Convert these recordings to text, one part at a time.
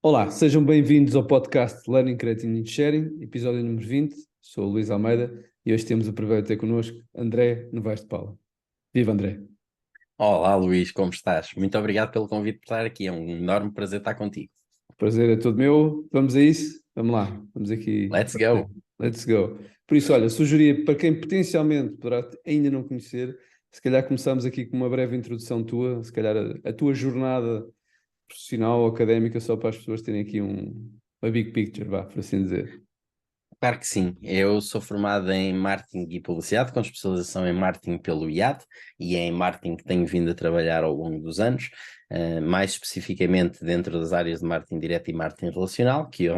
Olá, sejam bem-vindos ao podcast Learning, Creating and Sharing, episódio número 20. Sou o Luís Almeida e hoje temos o privilégio de ter connosco André Novaes de Paula. Viva André! Olá, Luís, como estás? Muito obrigado pelo convite por estar aqui. É um enorme prazer estar contigo. O prazer é todo meu. Vamos a isso? Vamos lá, vamos aqui. Let's go. Let's go. Por isso, olha, sugeria para quem potencialmente poderá ainda não conhecer, se calhar começamos aqui com uma breve introdução tua, se calhar a tua jornada profissional ou académica, só para as pessoas terem aqui uma big picture, vá, por assim dizer. Claro que sim. Eu sou formado em marketing e publicidade, com especialização em marketing pelo IAD, e é em marketing que tenho vindo a trabalhar ao longo dos anos, mais especificamente dentro das áreas de marketing direto e marketing relacional, que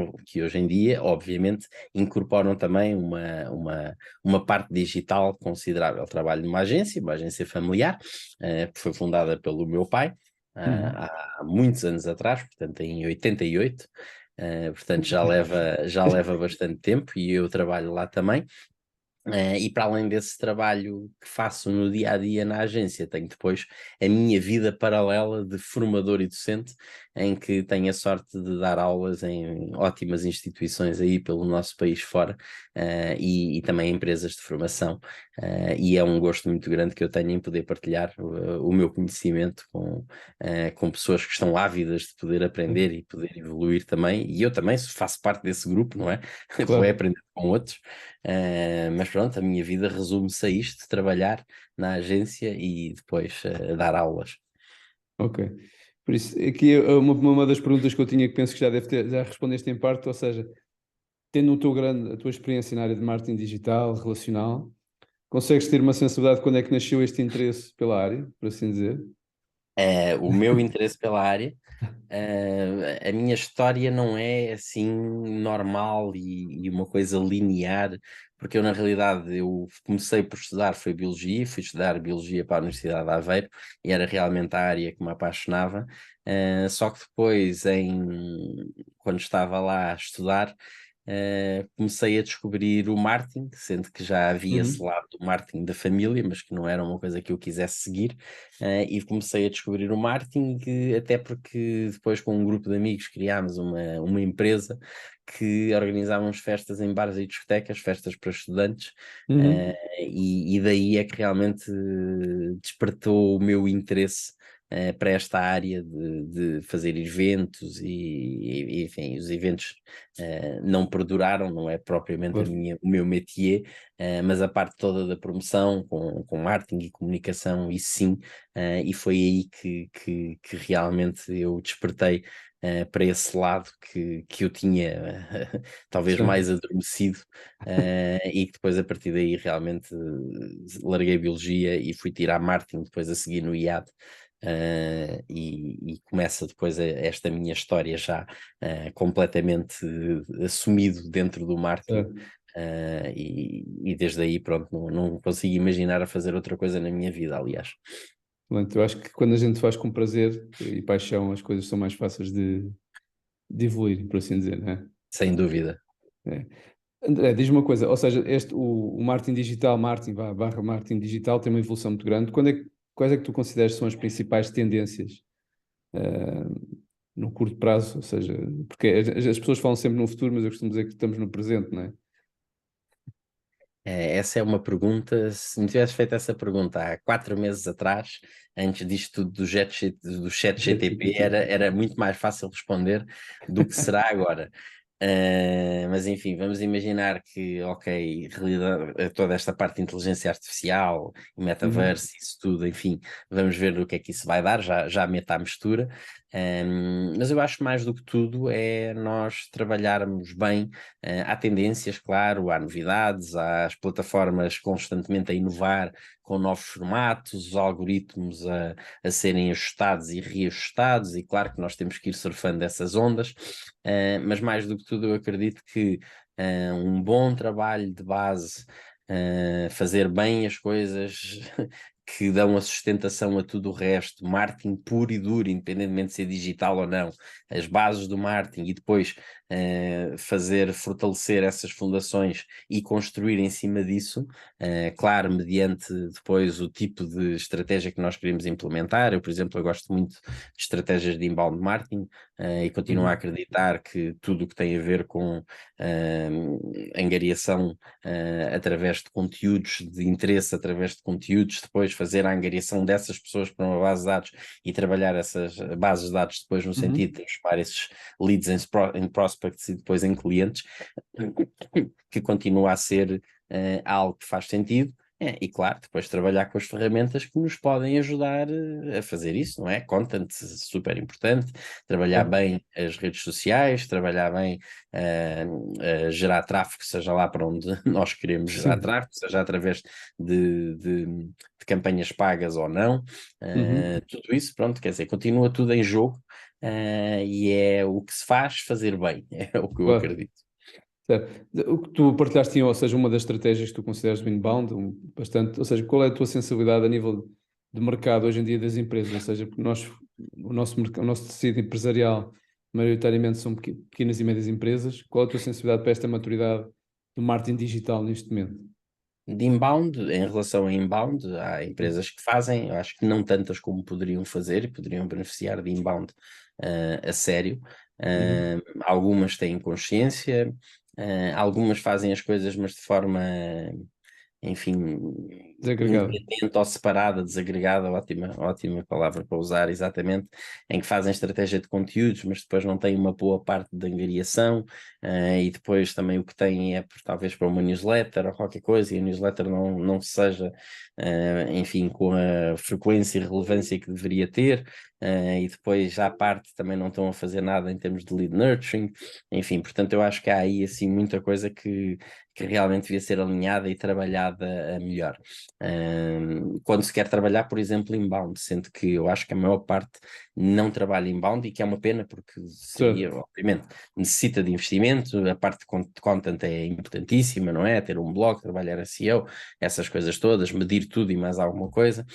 hoje em dia, obviamente, incorporam também uma parte digital considerável. Trabalho numa agência familiar, que foi fundada pelo meu pai, Uhum. há muitos anos atrás, portanto em 88. Portanto, já leva bastante tempo e eu trabalho lá também. E para além desse trabalho que faço no dia a dia na agência, tenho depois a minha vida paralela de formador e docente, em que tenho a sorte de dar aulas em ótimas instituições aí pelo nosso país fora, e também empresas de formação. E é um gosto muito grande que eu tenho em poder partilhar o meu conhecimento com pessoas que estão ávidas de poder aprender e poder evoluir também. E eu também faço parte desse grupo, não é? Vou Claro, aprender com outros. Mas pronto, a minha vida resume-se a isto, trabalhar na agência e depois dar aulas. ok. Por isso, aqui é uma das perguntas que eu tinha que penso que já deve ter, já respondeste em parte, ou seja, tendo a tua experiência na área de marketing digital, relacional, consegues ter uma sensibilidade de quando é que nasceu este interesse pela área, por assim dizer? O meu interesse pela área, a minha história não é assim normal e uma coisa linear, porque eu na realidade eu comecei por estudar foi biologia, fui estudar biologia para a Universidade de Aveiro e era realmente a área que me apaixonava. Só que depois quando estava lá a estudar, comecei a descobrir o marketing, sendo que já havia esse Uhum. lado do marketing da família, mas que não era uma coisa que eu quisesse seguir. E comecei a descobrir o marketing, até porque depois com um grupo de amigos criámos uma empresa que organizávamos festas em bares e discotecas, festas para estudantes, Uhum. e daí é que realmente despertou o meu interesse para esta área de fazer eventos enfim, os eventos não perduraram, não é propriamente Claro. o meu métier, mas a parte toda da promoção com marketing e comunicação, isso sim, e foi aí que realmente eu despertei para esse lado que eu tinha talvez Sim. mais adormecido, e que depois a partir daí realmente larguei biologia e fui tirar marketing depois a seguir no IAD. E começa depois esta minha história já completamente assumido dentro do marketing. É. E desde aí, pronto, não consigo imaginar a fazer outra coisa na minha vida, aliás. Portanto, eu acho que quando a gente faz com prazer e paixão, as coisas são mais fáceis de evoluir, por assim dizer, né? Sem dúvida. É. André, diz-me uma coisa, ou seja, o marketing digital, marketing barra marketing digital tem uma evolução muito grande. Quais é que tu consideras que são as principais tendências eh, no curto prazo? Ou seja, porque as pessoas falam sempre no futuro, mas eu costumo dizer que estamos no presente, não é? Essa é uma pergunta. Se me tivesse feito essa pergunta há 4 meses atrás, antes disto tudo do chat GTP, era muito mais fácil responder do que será agora. Mas enfim, vamos imaginar que, ok, toda esta parte de inteligência artificial, Uhum. metaverse, isso tudo, enfim, vamos ver o que é que isso vai dar, já meto à mistura. Mas eu acho mais do que tudo é nós trabalharmos bem. Há tendências, claro, há novidades, há as plataformas constantemente a inovar com novos formatos, os algoritmos a serem ajustados e reajustados, e claro que nós temos que ir surfando essas ondas. Mas mais do que tudo, eu acredito que um bom trabalho de base, fazer bem as coisas que dão a sustentação a tudo o resto, marketing puro e duro, independentemente de ser digital ou não, as bases do marketing e depois fazer fortalecer essas fundações e construir em cima disso, claro, mediante depois o tipo de estratégia que nós queremos implementar. Eu, por exemplo, eu gosto muito de estratégias de inbound marketing, e continuo a acreditar que tudo o que tem a ver com angariação através de conteúdos de interesse, através de conteúdos, depois fazer a angariação dessas pessoas para uma base de dados e trabalhar essas bases de dados depois no sentido de transformar esses leads em prospects e depois em clientes, que continua a ser algo que faz sentido. E claro, depois trabalhar com as ferramentas que nos podem ajudar a fazer isso, não é? Content, super importante, trabalhar bem as redes sociais, trabalhar bem gerar tráfego, seja lá para onde nós queremos gerar Sim. tráfego, seja através de campanhas pagas ou não, tudo isso, pronto, quer dizer, continua tudo em jogo, e é o que se faz fazer bem, é o que eu Claro. acredito. Certo. O que tu partilhaste, ou seja, uma das estratégias que tu consideras do inbound, bastante, ou seja, qual é a tua sensibilidade a nível de mercado hoje em dia das empresas? Ou seja, porque o nosso tecido empresarial maioritariamente são pequenas e médias empresas. Qual é a tua sensibilidade para esta maturidade do marketing digital neste momento? De inbound, em relação a inbound, há empresas que fazem, eu acho que não tantas como poderiam fazer e poderiam beneficiar de inbound a sério. Algumas têm consciência, algumas fazem as coisas, mas de forma, enfim, Desagregado. independente ou separada, desagregada, ótima palavra para usar, exatamente, em que fazem estratégia de conteúdos, mas depois não têm uma boa parte de angariação, e depois também o que têm é talvez para uma newsletter ou qualquer coisa, e a newsletter não seja, enfim, com a frequência e relevância que deveria ter, e depois à parte também não estão a fazer nada em termos de lead nurturing, enfim, portanto eu acho que há aí assim muita coisa que realmente devia ser alinhada e trabalhada a melhor. Quando se quer trabalhar, por exemplo, inbound, sendo que eu acho que a maior parte não trabalha inbound e que é uma pena porque seria, Certo. obviamente, necessita de investimento, a parte de content é importantíssima, não é? Ter um blog, trabalhar a SEO, essas coisas todas, medir tudo e mais alguma coisa,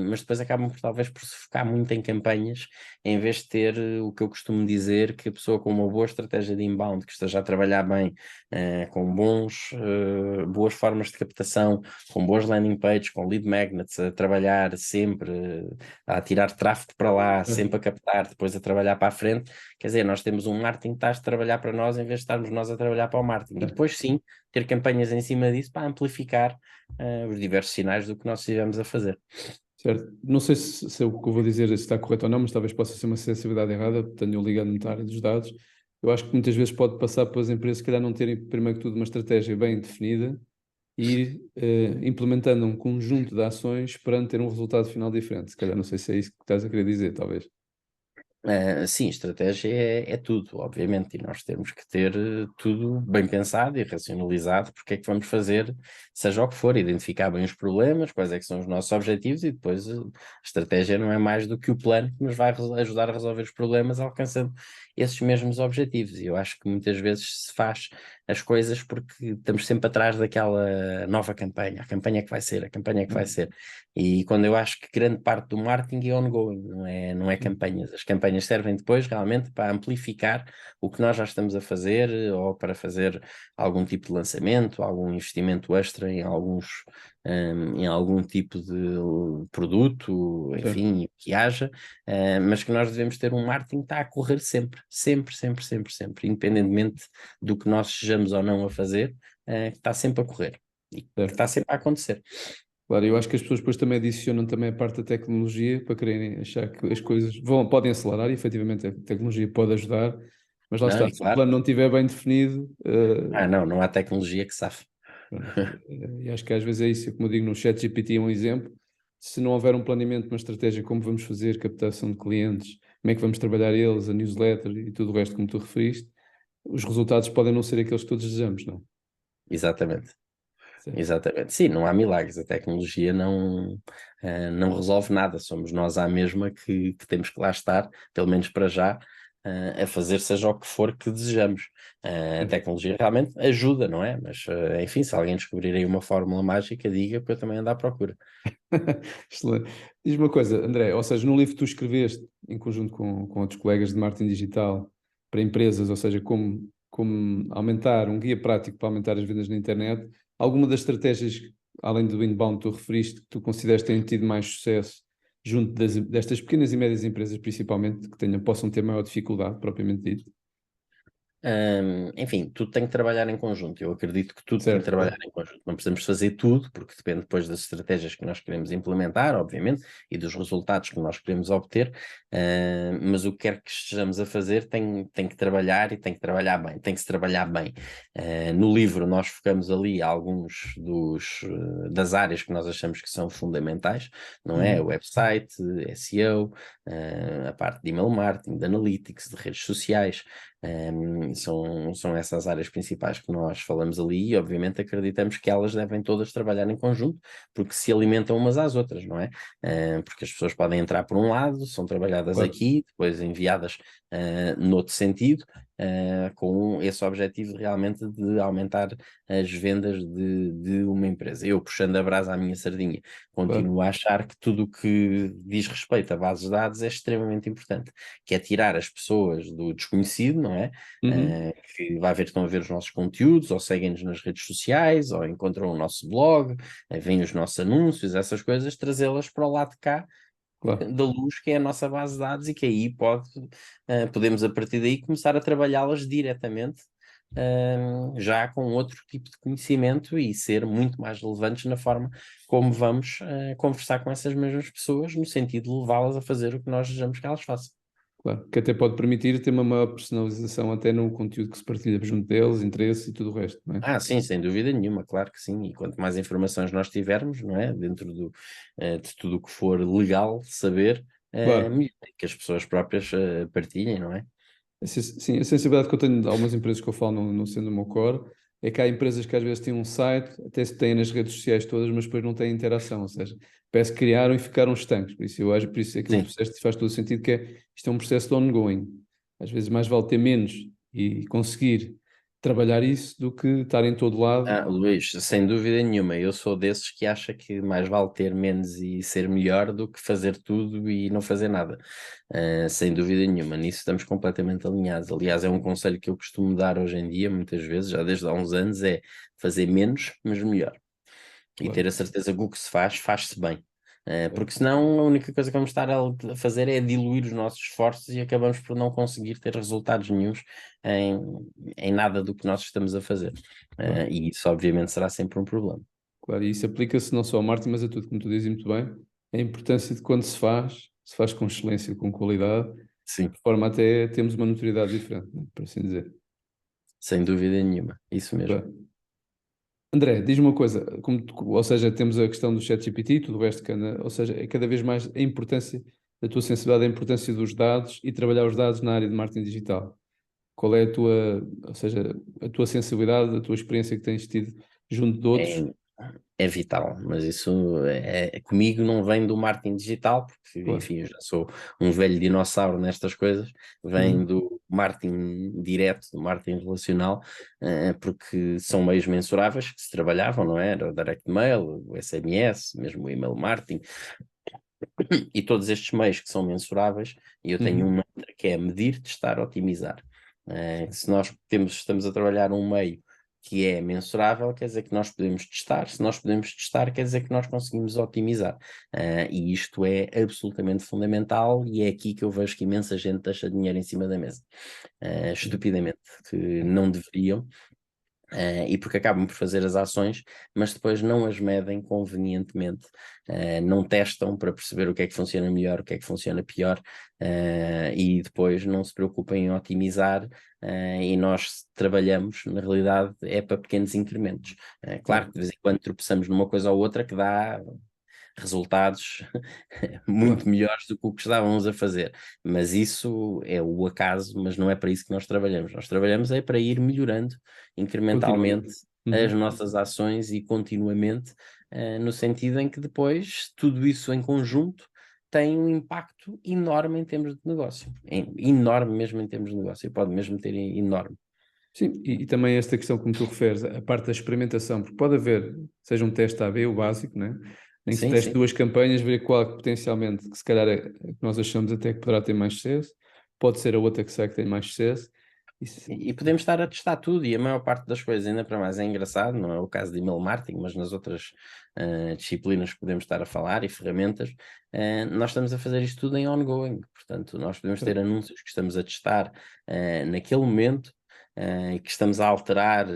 mas depois acabam talvez por se focar muito em campanhas, em vez de ter o que eu costumo dizer, que a pessoa com uma boa estratégia de inbound, que esteja a trabalhar bem, com boas formas de captação, com boas landing pages, com lead magnets, a trabalhar sempre, a tirar tráfego para lá, sempre a captar, depois a trabalhar para a frente. Quer dizer, nós temos um marketing que está a trabalhar para nós em vez de estarmos nós a trabalhar para o marketing. E depois sim, ter campanhas em cima disso para amplificar os diversos sinais do que nós estivemos a fazer. Certo. Não sei se o que eu vou dizer está correto ou não, mas talvez possa ser uma sensibilidade errada, tenho ligado muito à área dos dados. Eu acho que muitas vezes pode passar pelas empresas, se calhar, não terem, primeiro que tudo, uma estratégia bem definida e ir implementando um conjunto de ações para ter um resultado final diferente. Se calhar, não sei se é isso que estás a querer dizer, talvez. Sim, estratégia é tudo, obviamente, e nós temos que ter tudo bem pensado e racionalizado, porque é que vamos fazer, seja o que for, identificar bem os problemas, quais é que são os nossos objetivos e depois a estratégia não é mais do que o plano que nos vai ajudar a resolver os problemas alcançando esses mesmos objetivos. E eu acho que muitas vezes se faz as coisas porque estamos sempre atrás daquela nova campanha, a campanha que vai ser, a campanha que vai ser. E quando eu acho que grande parte do marketing é ongoing, não é campanhas. As campanhas servem depois realmente para amplificar o que nós já estamos a fazer ou para fazer algum tipo de lançamento, algum investimento extra em algum tipo de produto, Certo. enfim, que haja, mas que nós devemos ter um marketing que está a correr sempre, sempre, sempre, sempre, sempre, independentemente do que nós sejamos ou não a fazer, que está sempre a correr e que está Certo. sempre a acontecer. Claro, eu acho que as pessoas depois também adicionam também a parte da tecnologia para quererem achar que as coisas podem acelerar e efetivamente a tecnologia pode ajudar, mas lá Não, está, e se o claro. plano não estiver bem definido, Não há tecnologia que safe. pronto, e acho que às vezes é isso, como eu digo no ChatGPT é um exemplo, se não houver um planeamento, uma estratégia, como vamos fazer captação de clientes, como é que vamos trabalhar eles, a newsletter e tudo o resto como tu referiste, os resultados podem não ser aqueles que todos desejamos, não? Exatamente. Certo. Exatamente. Sim, não há milagres. A tecnologia não resolve nada. Somos nós à mesma que temos que lá estar, pelo menos para já, a fazer seja o que for que desejamos. A tecnologia realmente ajuda, não é? Mas, enfim, se alguém descobrir aí uma fórmula mágica, diga, porque eu também ando à procura. Excelente. Diz-me uma coisa, André, ou seja, no livro que tu escreveste, em conjunto com outros colegas de marketing digital, para empresas, ou seja, como aumentar, um guia prático para aumentar as vendas na internet, alguma das estratégias, além do inbound que tu referiste, que tu consideras que têm tido mais sucesso junto destas pequenas e médias empresas, principalmente, que possam ter maior dificuldade, propriamente dito? Enfim, tudo tem que trabalhar em conjunto. Eu acredito que tudo tem que Certo, trabalhar claro. em conjunto. Não precisamos fazer tudo, porque depende depois das estratégias que nós queremos implementar, obviamente, e dos resultados que nós queremos obter. Mas o que quer que estejamos a fazer tem que trabalhar e tem que trabalhar bem. Tem que se trabalhar bem. No livro, nós focamos ali alguns das áreas que nós achamos que são fundamentais, não é? Uhum. Website, SEO, a parte de email marketing, de analytics, de redes sociais. São essas áreas principais que nós falamos ali e obviamente acreditamos que elas devem todas trabalhar em conjunto porque se alimentam umas às outras, não é? Porque as pessoas podem entrar por um lado, são trabalhadas Claro, aqui, depois enviadas noutro sentido, com esse objetivo realmente de aumentar as vendas de uma empresa. Eu, puxando a brasa à minha sardinha, claro. continuo a achar que tudo o que diz respeito a bases de dados é extremamente importante, que é tirar as pessoas do desconhecido, não é? Uhum. Que vai ver, estão a ver os nossos conteúdos, ou seguem-nos nas redes sociais, ou encontram o nosso blog, veem os nossos anúncios, essas coisas, trazê-las para o lado de cá Claro. da luz, que é a nossa base de dados, e que aí podemos a partir daí começar a trabalhá-las diretamente, já com outro tipo de conhecimento e ser muito mais relevantes na forma como vamos conversar com essas mesmas pessoas, no sentido de levá-las a fazer o que nós desejamos que elas façam. Claro, que até pode permitir ter uma maior personalização até no conteúdo que se partilha junto deles, interesses e tudo o resto, não é? Ah, sim, sem dúvida nenhuma, claro que sim. E quanto mais informações nós tivermos, não é? Dentro de tudo o que for legal saber, Claro, melhor é que as pessoas próprias partilhem, não é? sim, a sensibilidade que eu tenho de algumas empresas que eu falo não sendo o meu core, é que há empresas que às vezes têm um site, até se têm nas redes sociais todas, mas depois não têm interação, ou seja, parece que criaram e ficaram estanques, por isso eu acho, por isso aquilo que tu Sim. disseste faz todo o sentido, que isto é um processo de ongoing, às vezes mais vale ter menos e conseguir trabalhar isso do que estar em todo lado. Ah, Luís, sem dúvida nenhuma, eu sou desses que acha que mais vale ter menos e ser melhor do que fazer tudo e não fazer nada. Sem dúvida nenhuma, nisso estamos completamente alinhados. Aliás, é um conselho que eu costumo dar hoje em dia, muitas vezes, já desde há uns anos, é fazer menos, mas melhor. E ter Claro, a certeza que o que se faz, faz-se bem. claro, Porque senão a única coisa que vamos estar a fazer é diluir os nossos esforços e acabamos por não conseguir ter resultados nenhuns em, em nada do que nós estamos a fazer. claro. E isso obviamente será sempre um problema. Claro, e isso aplica-se não só ao marketing, mas a tudo, como tu dizes muito bem, a importância de quando se faz com excelência, com qualidade, Sim, de forma até termos uma notoriedade diferente, né, por assim dizer. sem dúvida nenhuma. Isso mesmo. Claro. André, diz-me uma coisa, ou seja, temos a questão do ChatGPT e tudo o resto, ou seja, é cada vez mais a importância da tua sensibilidade, a importância dos dados e trabalhar os dados na área de marketing digital. Qual é a tua, ou seja, a tua sensibilidade, a tua experiência que tens tido junto de outros? É, é vital, mas isso comigo não vem do marketing digital, porque, Claro. enfim, eu já sou um velho dinossauro nestas coisas, vem Uhum. do marketing direto, do marketing relacional, porque são meios mensuráveis que se trabalhavam, não é? Era o direct mail, o SMS, mesmo o email marketing, e todos estes meios que são mensuráveis, e eu tenho um Uhum. mantra que é medir, testar, otimizar. Se nós estamos a trabalhar um meio que é mensurável, quer dizer que nós podemos testar. Se nós podemos testar, quer dizer que nós conseguimos otimizar. E isto é absolutamente fundamental, e é aqui que eu vejo que imensa gente deixa dinheiro em cima da mesa. Estupidamente, que não deveriam, e porque acabam por fazer as ações, mas depois não as medem convenientemente, não testam para perceber o que é que funciona melhor, o que é que funciona pior, e depois não se preocupam em otimizar, e nós trabalhamos, na realidade, é para pequenos incrementos. Claro Claro, que de vez em quando tropeçamos numa coisa ou outra que dá resultados muito claro. melhores do que o que estávamos a fazer. Mas isso é o acaso, mas não é para isso que nós trabalhamos. Nós trabalhamos é para ir melhorando incrementalmente Continuamente. as Uhum. nossas ações e continuamente, no sentido em que depois tudo isso em conjunto tem um impacto enorme em termos de negócio. Enorme mesmo em termos de negócio. E pode mesmo ter enorme. Sim, e também esta questão, como tu referes, a parte da experimentação, porque pode haver, seja um teste A/B, o básico, né? Nem que se Sim, teste sim. duas campanhas, ver qual é que potencialmente, que se calhar é a que nós achamos até que poderá ter mais sucesso, pode ser a outra que será que tem mais sucesso, Isso, E podemos estar a testar tudo, e a maior parte das coisas, ainda para mais, é engraçado, não é o caso de email marketing, mas nas outras disciplinas que podemos estar a falar e ferramentas, nós estamos a fazer isto tudo em ongoing. Portanto, nós podemos ter anúncios que estamos a testar naquele momento, e que estamos a alterar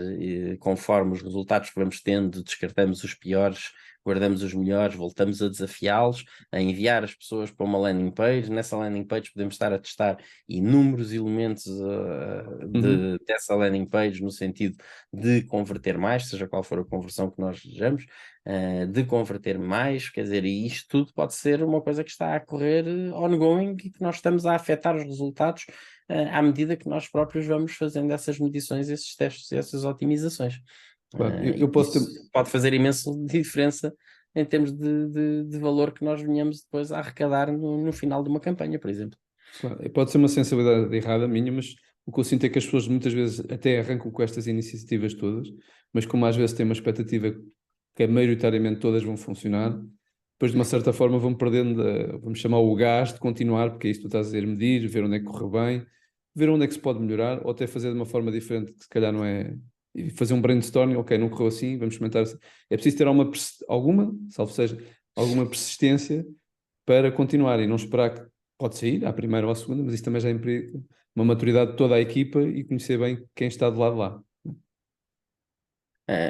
conforme os resultados que vamos tendo, descartamos os piores, guardamos os melhores, voltamos a desafiá-los, a enviar as pessoas para uma landing page. Nessa landing page podemos estar a testar inúmeros elementos Uhum. dessa landing page, no sentido de converter mais, seja qual for a conversão que nós desejamos, de converter mais, quer dizer, e isto tudo pode ser uma coisa que está a correr ongoing e que nós estamos a afetar os resultados à medida que nós próprios vamos fazendo essas medições, esses testes, essas otimizações. Claro. E Eu posso ter, isso pode fazer imensa diferença em termos de valor que nós venhamos depois a arrecadar no final de uma campanha, por exemplo. claro, pode ser uma sensibilidade errada minha, mas o que eu sinto é que as pessoas muitas vezes até arrancam com estas iniciativas todas, mas como às vezes têm uma expectativa que maioritariamente todas vão funcionar, depois de uma certa forma vão perdendo, vamos chamar o gás de continuar, porque é isso que tu estás a dizer, medir, ver onde é que correu bem, ver onde é que se pode melhorar, ou até fazer de uma forma diferente, que se calhar não é, e fazer um brainstorming, ok, não correu assim, vamos experimentar assim. É preciso ter alguma, salvo seja, alguma persistência para continuar e não esperar que pode sair à primeira ou à segunda, mas isso também já implica uma maturidade de toda a equipa e conhecer bem quem está do lado de lá.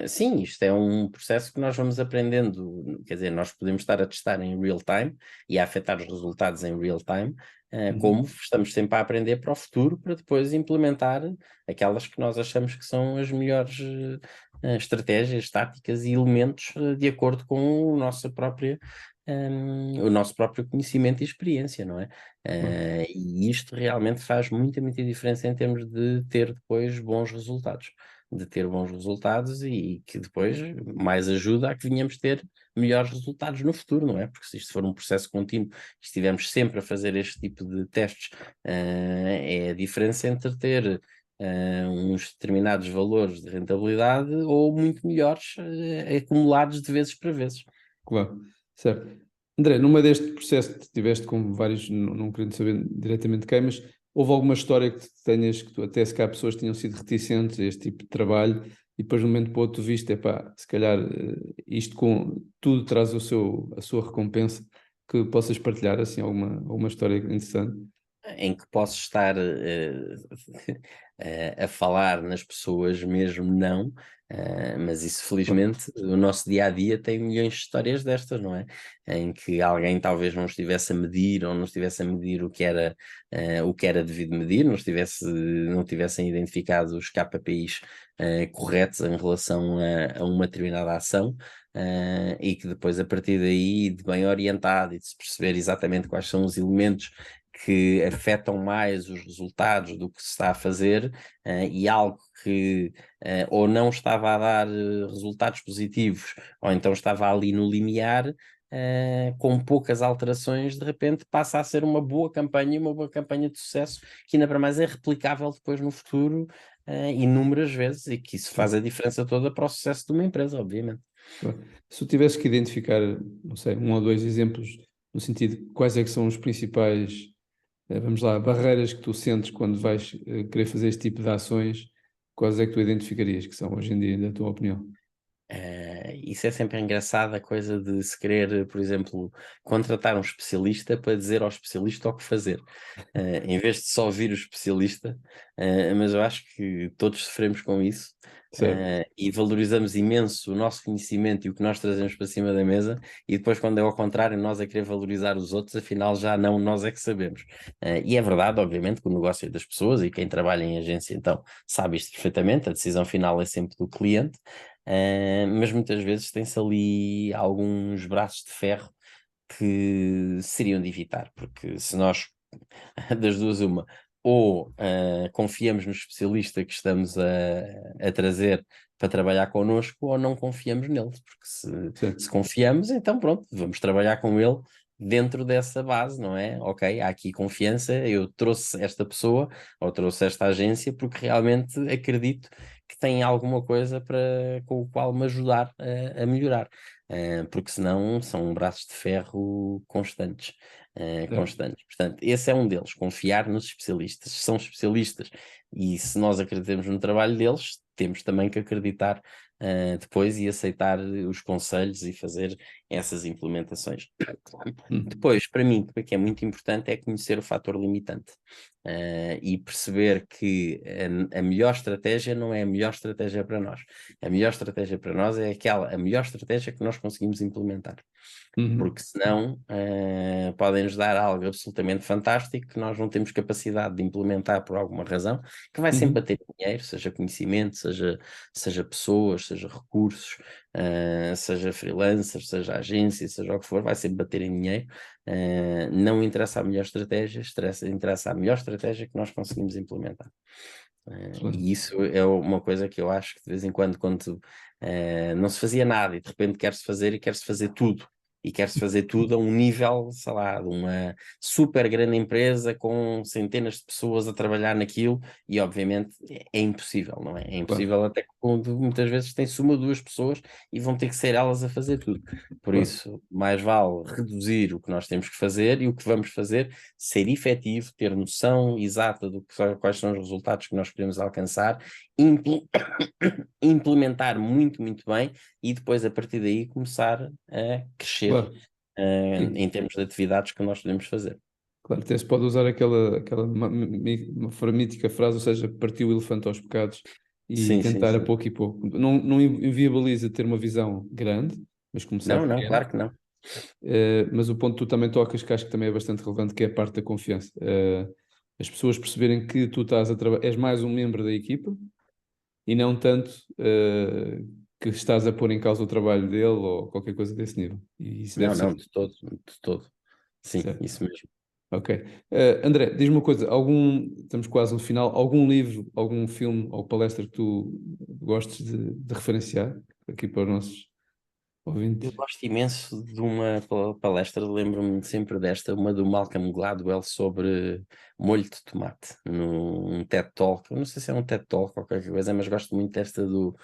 Sim, isto é um processo que nós vamos aprendendo, quer dizer, nós podemos estar a testar em real time e a afetar os resultados em real time, como Uhum. estamos sempre a aprender para o futuro, para depois implementar aquelas que nós achamos que são as melhores estratégias, táticas e elementos de acordo com o nosso próprio conhecimento e experiência, não é? Claro. E isto realmente faz muita diferença em termos de ter depois bons resultados, e que depois mais ajuda a que venhamos ter melhores resultados no futuro, não é? Porque se isto for um processo contínuo, e estivermos sempre a fazer este tipo de testes, é a diferença entre ter uns determinados valores de rentabilidade ou muito melhores, acumulados de vezes para vezes. Claro, certo. André, no meio deste processo que tiveste com vários, não querendo saber diretamente quem, mas houve alguma história que tenhas, que tu, até se calhar pessoas tinham sido reticentes a este tipo de trabalho e depois de um momento para o outro tu viste, epá, se calhar isto com tudo traz a sua recompensa, que possas partilhar assim alguma história interessante? Em que posso estar a falar nas pessoas mesmo não, mas isso Claro. felizmente o nosso dia a dia tem milhões de histórias destas, não é? Em que alguém talvez não estivesse a medir ou não estivesse a medir o que era devido medir, não tivessem identificado os KPIs corretos em relação a uma determinada ação. E que depois, a partir daí, de bem orientado e de se perceber exatamente quais são os elementos que afetam mais os resultados do que se está a fazer, e algo que ou não estava a dar resultados positivos, ou então estava ali no limiar, com poucas alterações, de repente passa a ser uma boa campanha de sucesso, que ainda para mais é replicável depois no futuro, inúmeras vezes, e que isso faz a diferença toda para o sucesso de uma empresa, obviamente. Claro. Se tu tivesse que identificar, não sei, um ou dois exemplos no sentido de quais é que são os principais, vamos lá, barreiras que tu sentes quando vais querer fazer este tipo de ações, quais é que tu identificarias que são hoje em dia, na tua opinião? Isso é sempre engraçado, a coisa de se querer, por exemplo, contratar um especialista para dizer ao especialista o que fazer, em vez de só ouvir o especialista, mas eu acho que todos sofremos com isso, Certo. e valorizamos imenso o nosso conhecimento e o que nós trazemos para cima da mesa, e depois, quando é ao contrário, nós a querer valorizar os outros, afinal já não nós é que sabemos. E é verdade, obviamente, que o negócio é das pessoas e quem trabalha em agência, então, sabe isto perfeitamente, a decisão final é sempre do cliente. Mas muitas vezes tem-se ali alguns braços de ferro que seriam de evitar, porque se nós, das duas, uma, ou confiamos no especialista que estamos a trazer para trabalhar connosco, ou não confiamos nele, porque se Sim. confiamos, então pronto, vamos trabalhar com ele dentro dessa base, não é? Ok, há aqui confiança, eu trouxe esta pessoa ou trouxe esta agência porque realmente acredito que tem alguma coisa com o qual me ajudar a melhorar. porque senão são braços de ferro constantes. Certo. Constantes. Portanto, esse é um deles, confiar nos especialistas. São especialistas e se nós acreditamos no trabalho deles, temos também que acreditar depois e aceitar os conselhos e fazer essas implementações. Uhum. Depois, para mim, o que é muito importante é conhecer o fator limitante e perceber que a melhor estratégia não é a melhor estratégia para nós. A melhor estratégia para nós é a melhor estratégia que nós conseguimos implementar. Uhum. Porque senão podem-nos dar algo absolutamente fantástico que nós não temos capacidade de implementar por alguma razão, que vai sempre Uhum. bater dinheiro, seja conhecimento, seja pessoas, seja recursos, seja freelancers, seja agência, seja o que for, vai sempre bater em dinheiro. Não interessa a melhor estratégia, interessa a melhor estratégia que nós conseguimos implementar. E Excelente. isso é uma coisa que eu acho que de vez em quando não se fazia nada e de repente quer-se fazer e quer-se fazer tudo. E quer-se fazer tudo a um nível, sei lá, de uma super grande empresa com centenas de pessoas a trabalhar naquilo e obviamente é impossível, não é? É Claro, impossível até que muitas vezes tem-se uma ou duas pessoas e vão ter que ser elas a fazer tudo. Por claro. isso, mais vale reduzir o que nós temos que fazer e o que vamos fazer ser efetivo, ter noção exata quais são os resultados que nós queremos alcançar, impl- implementar muito, muito bem e depois, a partir daí, começar a crescer Claro. Sim. em termos de atividades que nós podemos fazer. Claro, até se pode usar aquela uma mítica frase, ou seja, partir o elefante aos bocados e Sim, sim, tentar a sim. pouco e pouco. Não inviabiliza ter uma visão grande, mas começar Não, não, pequeno. claro que não. Mas o ponto que tu também tocas, que acho que também é bastante relevante, que é a parte da confiança. As pessoas perceberem que tu estás a trabalhar, és mais um membro da equipa e não tanto que estás a pôr em causa o trabalho dele ou qualquer coisa desse nível. E isso deve Não, ser não, de todo, de todo. Sim, certo. isso mesmo. Ok. André, diz-me uma coisa, estamos quase no final, algum livro, algum filme ou palestra que tu gostes de referenciar aqui para os nossos Eu ouvintes? gosto imenso de uma palestra, lembro-me sempre desta, uma do Malcolm Gladwell sobre molho de tomate, num TED Talk. Eu não sei se é um TED Talk ou qualquer coisa, mas gosto muito desta do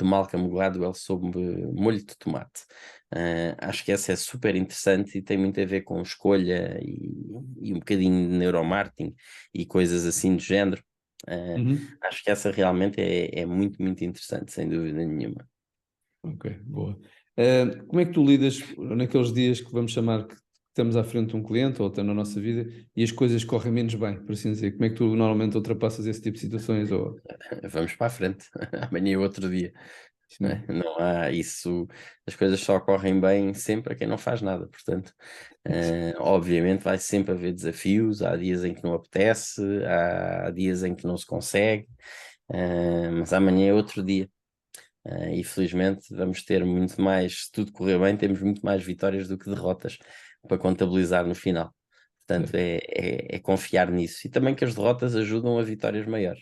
Malcolm Gladwell sobre molho de tomate. Acho que essa é super interessante e tem muito a ver com escolha e um bocadinho de neuromarketing e coisas assim do género. Ah, Uhum. Acho que essa realmente é muito, muito interessante, sem dúvida nenhuma. Ok, boa. Como é que tu lidas naqueles dias que vamos chamar que estamos à frente de um cliente ou até na nossa vida e as coisas correm menos bem, por assim dizer? Como é que tu normalmente ultrapassas esse tipo de situações? Ou... Vamos para a frente. Amanhã é outro dia. Isso Né? mesmo. Não há isso, as coisas só correm bem sempre a quem não faz nada. Portanto, obviamente vai sempre haver desafios. Há dias em que não apetece, há dias em que não se consegue, mas amanhã é outro dia. E felizmente vamos ter muito mais, se tudo correr bem, temos muito mais vitórias do que derrotas para contabilizar no final. Portanto, Certo, é confiar nisso. E também que as derrotas ajudam a vitórias maiores.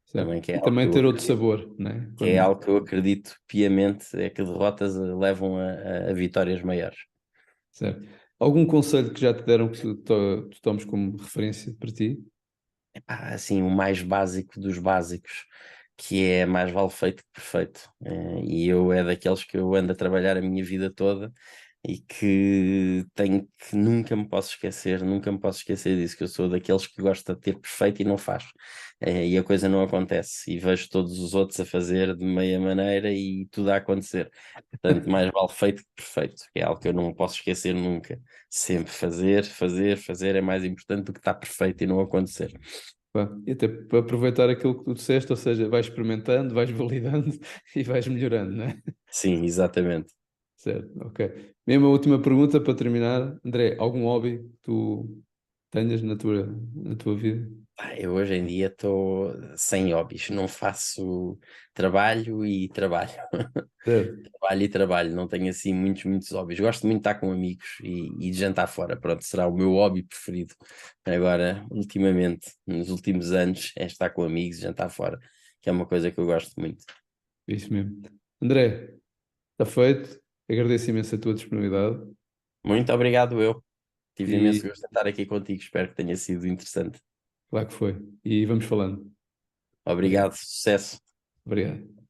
certo. Também que é E algo que também eu ter outro acredito. sabor, né? Que é Quando... algo que eu acredito piamente, é que derrotas levam a vitórias maiores. Certo. Algum conselho que já te deram que tu tomes como referência para ti? Epá, assim, o mais básico dos básicos, que é mais vale feito que perfeito. E eu é daqueles que eu ando a trabalhar a minha vida toda e que tenho que nunca me posso esquecer, nunca me posso esquecer disso, que eu sou daqueles que gosta de ter perfeito e não faz. E a coisa não acontece. E vejo todos os outros a fazer de meia maneira e tudo a acontecer. Portanto, mais vale feito que perfeito, que é algo que eu não posso esquecer nunca. Sempre fazer, fazer, fazer é mais importante do que estar perfeito e não acontecer. Pá, e até para aproveitar aquilo que tu disseste, ou seja, vais experimentando, vais validando e vais melhorando, né? Sim, exatamente. Certo, ok. Mesmo a última pergunta para terminar, André, algum hobby que tu tenhas na tua vida? Pá, eu hoje em dia estou sem hobbies, não faço trabalho e trabalho. Certo, Trabalho e trabalho, não tenho assim muitos hobbies. Gosto muito de estar com amigos e de jantar fora. Pronto, será o meu hobby preferido. Agora, ultimamente, nos últimos anos, é estar com amigos e jantar fora, que é uma coisa que eu gosto muito. é isso mesmo. André, está feito. Agradeço imenso a tua disponibilidade Muito obrigado, eu. Tive imenso e gosto de estar aqui contigo. Espero que tenha sido interessante. claro que foi. E vamos falando. Obrigado, Obrigado. sucesso. Obrigado.